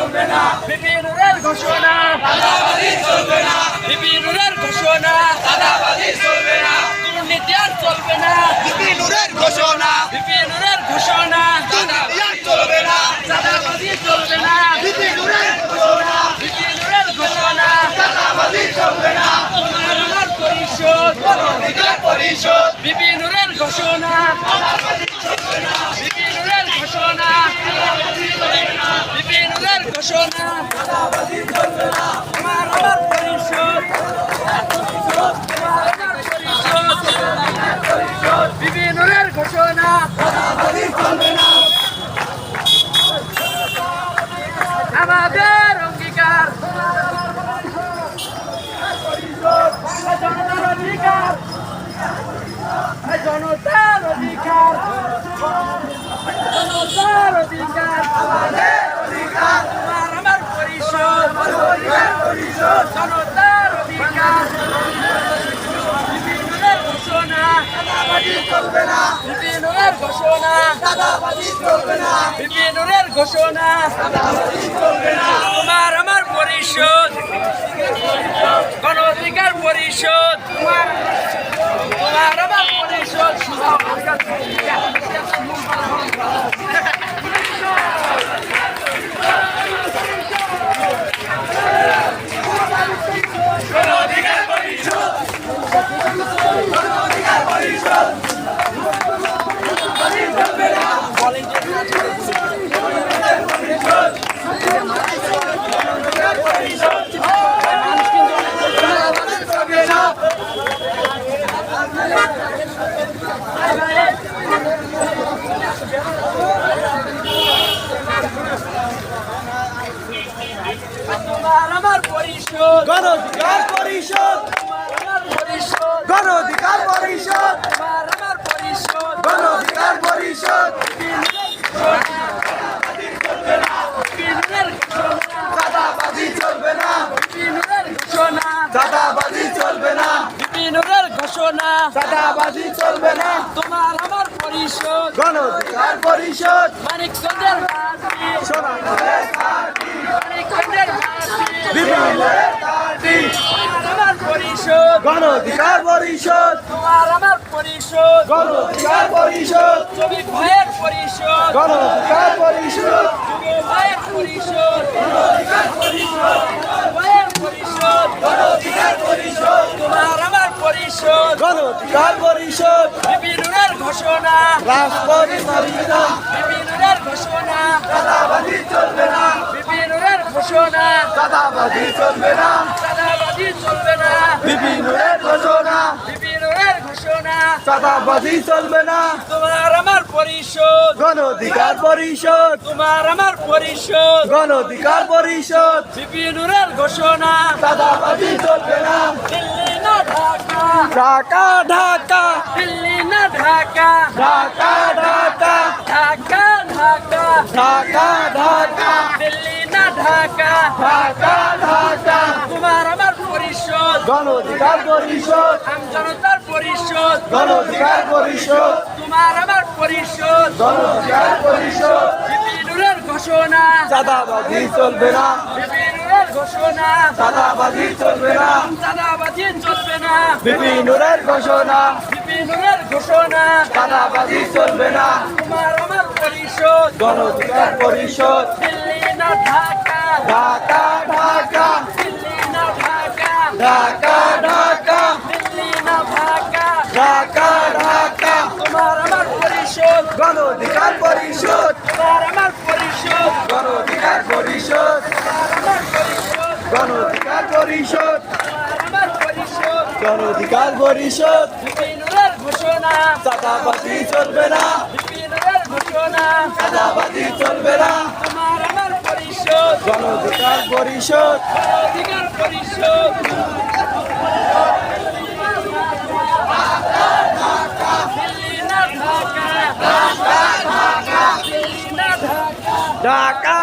চলবে না, বিপিনুরের ঘোষণা চাঁদাবাজি চলবে না, বিপিনুরের ঘোষণা চাঁদাবাজি চলবে না, দুর্নীতি আর চলবে না বিপিনুরের ঘোষণা বিপিনুরের ঘোষণা দুর্নীতি আর চলবে না, চাঁদাবাজি চলবে না বিপিনুরের ঘোষণা বিপিনুরের ঘোষণা চাঁদাবাজি চলবে না, তোমার আমার পরিষদ গণঅধিকার পরিষদ বিপিনুরের ঘোষণা বিপিনুরের ঘোষণা বিপিনুরের ঘোষণা তোমার আমার পরিষদ বিপিনুরের ঘোষণা আমাদের অঙ্গীকার জনতার অধিকার জনতার অধিকার জনতার অধিকার আমাদের অধিকার তোমার আমার পরিষদ পরিষদ জনতার অধিকার বিপিনুরের ঘোষণা চাঁদাবাজি চলবে না, বিপিনুরের ঘোষণা চাঁদাবাজি চলবে না, বিপিনুরের ঘোষণা চাঁদাবাজি চলবে না, তোমার আমার পরিষদ গণ অধিকার পরিষদ তোমার আমার পরিষদ গণঅধিকার পরিষদ গণঅধিকার পরিষদ চাঁদাবাজি চলবে না, চলবে না, তোমার আমার পরিষদ গণঅধিকার পরিষদ তোমার আমার পরিষদ গণঅধিকার পরিষদ তোমার আমার পরিষদ গণঅধিকার পরিষদ বিপিনুরের ঘোষণা চাঁদাবাজি চলবে না, বিপিনুরের ঘোষণা চাঁদাবাজি চলবে না, বিপিনুরের ঘোষণা চাঁদাবাজি চলবে না, তোমার আমার পরিষদ গণঅধিকার পরিষদ মানিকগঞ্জের বাসী সোনামুখের ঘাঁটি, মানিকগঞ্জের বাসী বিপিনুরের ঘাঁটি, আমার পরিষদ গণঅধিকার পরিষদ তোমার আমার পরিষদ গণঅধিকার পরিষদ ছবি ভয়ের পরিষদ গণঅধিকার পরিষদ যুব ভয়ের পরিষদ ভয়ের পরিষদ গণঅধিকার পরিষদ তোমার আমার পরিষদ গণঅধিকার পরিষদ বিপিনুরের ঘোষণা রাষ্ট্রপতি মর্যাদা বিপিনুরের ঘোষণা চাঁদাবাজি চলবে না, বিপিনুরের ঘোষণা চাঁদাবাজি চলবে না, চাঁদাবাজি চলবে না বিপিনুরের ঘোষণা বিপিনুরের ঘোষণা চাঁদাবাজি চলবে না, তোমার আমার পরিষদ গণঅধিকার পরিষদ তোমার আমার পরিষদ গণঅধিকার পরিষদ বিপিনুরের ঘোষণা চাঁদাবাজি চলবে না, দিল্লি না ঢাকা ঢাকা ঢাকা দিল্লি না ঢাকা ঢাকা ঢাকা ঢাকা ঢাকা ঢাকা ঢাকা দিল্লি না ঢাকা ঢাকা ঢাকা তোমার আমার পরিষদ গণঅধিকার পরিষদ আমজনতার পরিষদ গণঅধিকার পরিষদ তোমার আমার পরিষদ গণঅধিকার পরিষদ বিপিনুরের ঘোষণা চাঁদাবাজি চলবে না, বিপিনুরের ঘোষণা চাঁদাবাজি চলবে না, চাঁদাবাজি চলবে না বিপিনুরের ঘোষণা বিপিনুরের ঘোষণা চাঁদাবাজি চলবে না, তোমার আমার পরিষদ গণঅধিকার পরিষদ দিল্লি না ঢাকা ঢাকা ঢাকা দিল্লি না ঢাকা ঢাকা ঢাকা দিল্লি না ঢাকা ঢাকা ঢাকা তোমার আমার পরিষদ গণঅধিকার পরিষদ তোমার আমার পরিষদ গণঅধিকার পরিষদ আমার পরিষদ গণঅধিকার পরিষদ আমার পরিষদ গণঅধিকার পরিষদ বিপিনুরের ঘোষণা চাঁদাবাজি চলবে না, বিপিনুরের ঘোষণা চাঁদাবাজি চলবে না, তোমার আমার পরিষদ গণঅধিকার পরিষদ অধিকার পরিষদ দিল্লি না ঢাকা দিল্লি না ঢাকা ঢাকা